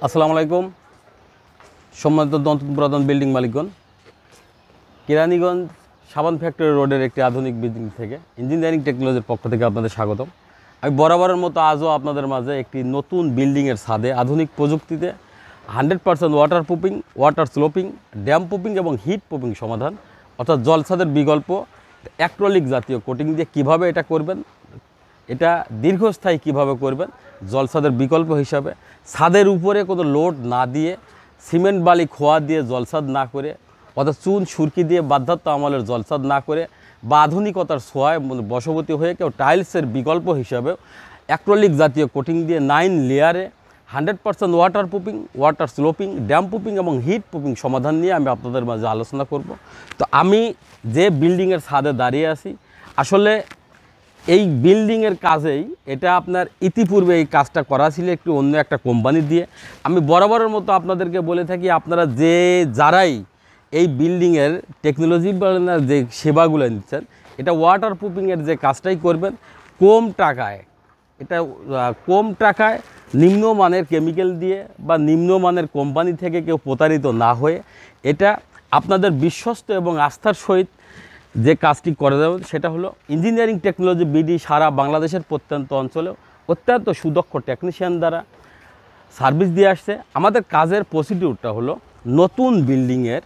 আসসালামু আলাইকুম সম্মানিত দন্ত পুরাতন বিল্ডিং মালিকগণ। কেরানীগঞ্জ সাবান ফ্যাক্টরি রোডের একটি আধুনিক বিল্ডিং থেকে ইঞ্জিনিয়ারিং টেকনোলজির পক্ষ থেকে আপনাদের স্বাগতম। আমি বরাবরের মতো আজও আপনাদের মাঝে একটি নতুন বিল্ডিংয়ের ছাদে আধুনিক প্রযুক্তিতে 100% water proofing, water sloping, dam proofing এবং হিট প্রুফিং সমাধান, অর্থাৎ জলছাদের বিকল্প অ্যাক্রিলিক জাতীয় কোটিং দিয়ে কীভাবে এটা করবেন, এটা দীর্ঘস্থায়ী কিভাবে করবেন, জলছাদের বিকল্প হিসাবে ছাদের উপরে কোনো লোড না দিয়ে, সিমেন্ট বালি খোয়া দিয়ে জলছাদ না করে, অর্থাৎ চুন সুরকি দিয়ে বাধ্যাত্ব আমলের জলছাদ না করে বা আধুনিকতার ছোঁয়ায় বশবর্তী হয়ে কেউ টাইলসের বিকল্প হিসাবে অ্যাক্রিলিক জাতীয় কোটিং দিয়ে 9 লেয়ারে 100% water proofing, water sloping, dam proofing এবং হিট প্রুফিং সমাধান নিয়ে আমি আপনাদের মাঝে আলোচনা করব। তো আমি যে বিল্ডিংয়ের ছাদে দাঁড়িয়ে আছি, আসলে এই বিল্ডিংয়ের কাজেই এটা আপনার ইতিপূর্বে এই কাজটা করা ছিল একটু অন্য একটা কোম্পানি দিয়ে। আমি বরাবরের মতো আপনাদেরকে বলে থাকি, আপনারা যারাই এই বিল্ডিংয়ের টেকনোলজি যে সেবাগুলো নিচ্ছেন, এটা ওয়াটার প্রুফিংয়ের যে কাজটাই করবেন কম টাকায়, এটা কম টাকায় নিম্নমানের কেমিক্যাল দিয়ে বা নিম্নমানের কোম্পানি থেকে কেউ প্রতারিত না হয়ে এটা আপনাদের বিশ্বস্ত এবং আস্থার সহিত যে কাজটি করে দেবেন সেটা হলো ইঞ্জিনিয়ারিং টেকনোলজি বিডি সারা বাংলাদেশের প্রত্যন্ত অঞ্চলেও অত্যন্ত সুদক্ষ টেকনিশিয়ান দ্বারা সার্ভিস দিয়ে আসছে। আমাদের কাজের প্রসিডিউরটা হলো নতুন বিল্ডিংয়ের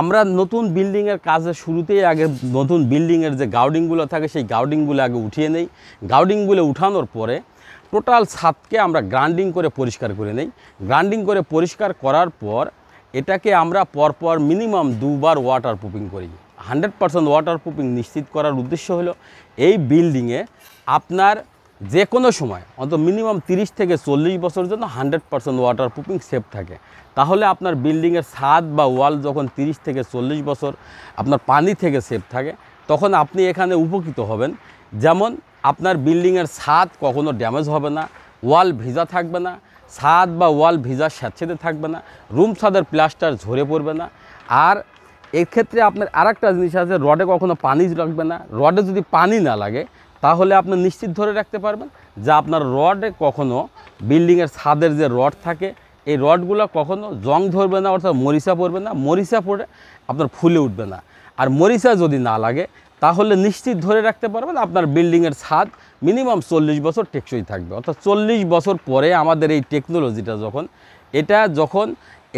আমরা নতুন বিল্ডিংয়ের কাজের শুরুতেই আগে নতুন বিল্ডিংয়ের যে গাউডিংগুলো থাকে সেই গাউডিংগুলো আগে উঠিয়ে নেই। গাউডিংগুলো উঠানোর পরে টোটাল ছাদকে আমরা গ্রাইন্ডিং করে পরিষ্কার করে নেই। গ্রাইন্ডিং করে পরিষ্কার করার পর এটাকে আমরা পরপর মিনিমাম 2 বার ওয়াটার প্রুফিং করি। 100% ওয়াটার প্রুফিং নিশ্চিত করার উদ্দেশ্য হলো এই বিল্ডিংয়ে আপনার যে কোনো সময় অন্তত মিনিমাম 30 থেকে 40 বছর জন্য 100% ওয়াটার প্রুফিং সেফ থাকে। তাহলে আপনার বিল্ডিংয়ের ছাদ বা ওয়াল যখন 30 থেকে 40 বছর আপনার পানি থেকে সেফ থাকে, তখন আপনি এখানে উপকৃত হবেন। যেমন আপনার বিল্ডিংয়ের ছাদ কখনো ড্যামেজ হবে না, ওয়াল ভিজা থাকবে না, ছাদ বা ওয়াল ভিজা স্যাঁতসেঁতে থাকবে না, রুম ছাদের প্লাস্টার ঝরে পড়বে না। আর এই ক্ষেত্রে আপনার আরেকটা জিনিস আছে, রডে কখনো পানি লাগবে না। রডে যদি পানি না লাগে তাহলে আপনি নিশ্চিত ধরে রাখতে পারবেন যে আপনার রডে কখনো বিল্ডিংয়ের ছাদের যে রড থাকে এই রডগুলো কখনো জং ধরবে না, অর্থাৎ মরিচা পড়বে না, মরিচা পড়ে আপনার ফুলে উঠবে না। আর মরিচা যদি না লাগে তাহলে নিশ্চিত ধরে রাখতে পারবেন আপনার বিল্ডিংয়ের ছাদ মিনিমাম 40 বছর টেকসই থাকবে। অর্থাৎ 40 বছর পরে আমাদের এই টেকনোলজিটা যখন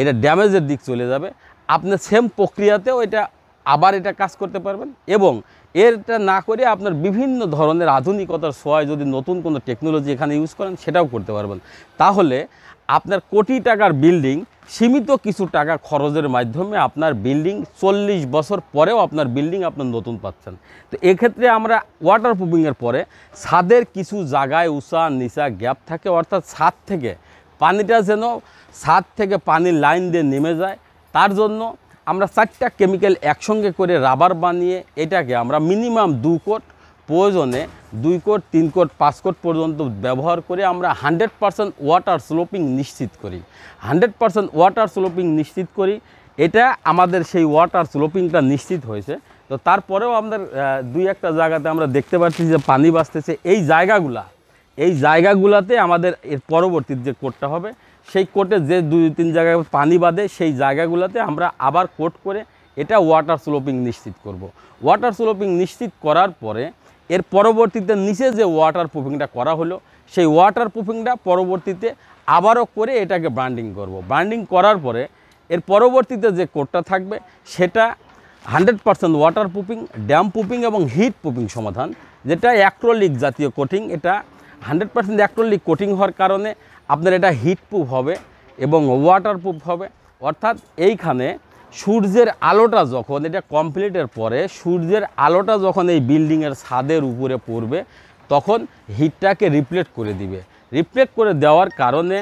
এটা ড্যামেজের দিক চলে যাবে, আপনি সেম প্রক্রিয়াতেও এটা কাজ করতে পারবেন। এবং এটা না করে আপনার বিভিন্ন ধরনের আধুনিকতার ছোঁয়ায় যদি নতুন কোনো টেকনোলজি এখানে ইউজ করেন সেটাও করতে পারবেন। তাহলে আপনার কোটি টাকার বিল্ডিং সীমিত কিছু টাকা খরচের মাধ্যমে আপনার বিল্ডিং 40 বছর পরেও আপনার বিল্ডিং আপনার নতুন পাচ্ছেন। তো এক্ষেত্রে আমরা ওয়াটার প্রুফিংয়ের পরে ছাদের কিছু জায়গায় উঁচা নিচা গ্যাপ থাকে, অর্থাৎ ছাদ থেকে পানিটা যেন ছাদ থেকে পানির লাইন দিয়ে নেমে যায়, তার জন্য আমরা 4টা কেমিক্যাল একসঙ্গে করে রাবার বানিয়ে এটাকে আমরা মিনিমাম 2 কোট, প্রয়োজনে 2 কোট, 3 কোট, 5 কোট পর্যন্ত ব্যবহার করে আমরা 100% ওয়াটার স্লোপিং নিশ্চিত করি। 100% ওয়াটার স্লোপিং নিশ্চিত করি। এটা আমাদের সেই ওয়াটার স্লোপিংটা নিশ্চিত হয়েছে। তো তারপরেও আমাদের 2-1টা জায়গাতে আমরা দেখতে পাচ্ছি যে পানি বাঁচতেছে। এই জায়গাগুলোতে আমাদের এর পরবর্তী যে কোটটা হবে সেই কোটে যে 2-3 জায়গায় পানি বাঁধে সেই জায়গাগুলোতে আমরা আবার কোট করে এটা ওয়াটার স্লোপিং নিশ্চিত করব। ওয়াটার স্লোপিং নিশ্চিত করার পরে এর পরবর্তীতে নিচে যে ওয়াটার প্রুফিংটা করা হলো সেই ওয়াটার প্রুফিংটা পরবর্তীতে আবারও করে এটাকে ব্র্যান্ডিং করব। ব্র্যান্ডিং করার পরে এর পরবর্তীতে যে কোটটা থাকবে সেটা 100% ওয়াটার প্রুফিং, ড্যাম প্রুফিং এবং হিট প্রুফিং সমাধান, যেটা অ্যাক্রিলিক জাতীয় কোটিং। এটা 100% অ্যাক্রিলিক কোটিং হওয়ার কারণে আপনার এটা হিট প্রুফ হবে এবং ওয়াটার প্রুফ হবে। অর্থাৎ এইখানে সূর্যের আলোটা যখন এটা কমপ্লিটের পরে সূর্যের আলোটা যখন এই বিল্ডিংয়ের ছাদের উপরে পড়বে তখন হিটটাকে রিফ্লেক্ট করে দিবে। রিফ্লেক্ট করে দেওয়ার কারণে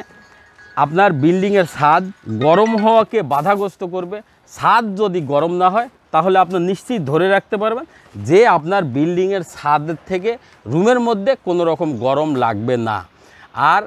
আপনার বিল্ডিংয়ের ছাদ গরম হওয়াকে বাধাগ্রস্ত করবে। ছাদ যদি গরম না হয় তাহলে আপনি নিশ্চিত ধরে রাখতে পারবেন যে আপনার বিল্ডিংয়ের ছাদের থেকে রুমের মধ্যে কোনো রকম গরম লাগবে না। আর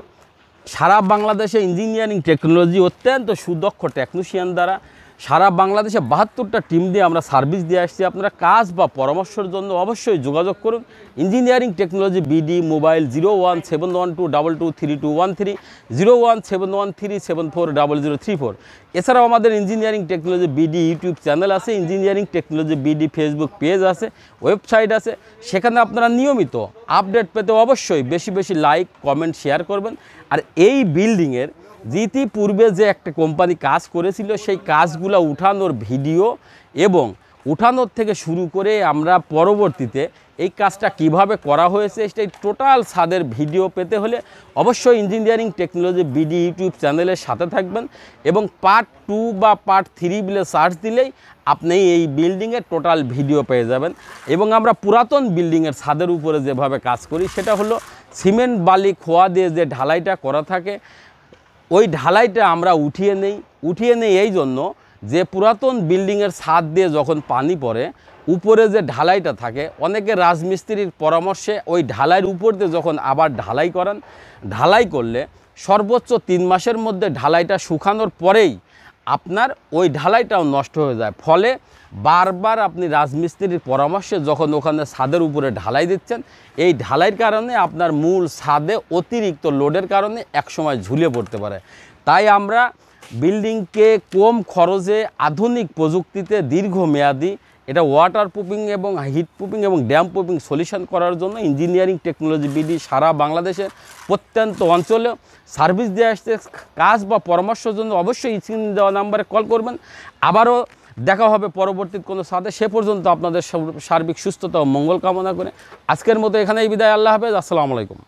সারা বাংলাদেশে ইঞ্জিনিয়ারিং টেকনোলজি অত্যন্ত সুদক্ষ টেকনিশিয়ান দ্বারা সারা বাংলাদেশে 72টা টিম দিয়ে আমরা সার্ভিস দিয়ে আসছি। আপনারা কাজ বা পরামর্শের জন্য অবশ্যই যোগাযোগ করুন। Engineering technology BD, mobile 017122323213, 017137474034। এছাড়াও আমাদের engineering technology BD YouTube channel আছে, engineering technology BD Facebook page আছে, ওয়েবসাইট আছে। সেখানে আপনারা নিয়মিত আপডেট পেতে অবশ্যই বেশি বেশি লাইক, কমেন্ট, শেয়ার করবেন। আর এই বিল্ডিংয়ের ইতিপূর্বে যে একটা কোম্পানি কাজ করেছিল সেই কাজগুলো উঠানোর ভিডিও এবং উঠানোর থেকে শুরু করে আমরা পরবর্তীতে এই কাজটা কিভাবে করা হয়েছে সেই টোটাল ছাদের ভিডিও পেতে হলে অবশ্যই ইঞ্জিনিয়ারিং টেকনোলজি বিডি ইউটিউব চ্যানেলের সাথে থাকবেন এবং পার্ট 2 বা পার্ট 3 বলে সার্চ দিলেই আপনি এই বিল্ডিংয়ের টোটাল ভিডিও পেয়ে যাবেন। এবং আমরা পুরাতন বিল্ডিংয়ের ছাদের উপরে যেভাবে কাজ করি সেটা হলো সিমেন্ট বালি খোয়া দিয়ে যে ঢালাইটা করা থাকে ওই ঢালাইটা আমরা উঠিয়ে নেই এই জন্য যে পুরাতন বিল্ডিংয়ের ছাদ দিয়ে যখন পানি পড়ে উপরে যে ঢালাইটা থাকে, অনেকে রাজমিস্ত্রির পরামর্শে ওই ঢালাইয়ের উপর দিয়ে যখন আবার ঢালাই করান, ঢালাই করলে সর্বোচ্চ 3 মাসের মধ্যে ঢালাইটা শুকানোর পরেই আপনার ওই ঢালাইটাও নষ্ট হয়ে যায়। ফলে বারবার আপনি রাজমিস্ত্রির পরামর্শে যখন ওখানে ছাদের উপরে ঢালাই দিচ্ছেন, এই ঢালাইয়ের কারণে আপনার মূল ছাদে অতিরিক্ত লোডের কারণে একসময় ঝুলে পড়তে পারে। তাই আমরা বিল্ডিংকে কম খরচে আধুনিক প্রযুক্তিতে দীর্ঘমেয়াদী এটা ওয়াটার প্রুফিং এবং হিট প্রুফিং এবং ড্যাম প্রুফিং সলিউশন করার জন্য ইঞ্জিনিয়ারিং টেকনোলজি বিডি সারা বাংলাদেশের প্রত্যন্ত অঞ্চলে সার্ভিস দিয়ে আসছে। কাজ বা পরামর্শের জন্য অবশ্যই স্ক্রিনে দেওয়া নাম্বারে কল করবেন। আবারও দেখা হবে পরবর্তী কোনো সাথে। সে পর্যন্ত আপনাদের সার্বিক সুস্থতা ও মঙ্গল কামনা করে আজকের মতো এখানেই বিদায়। আল্লাহ হাফেজ। আসসালামু আলাইকুম।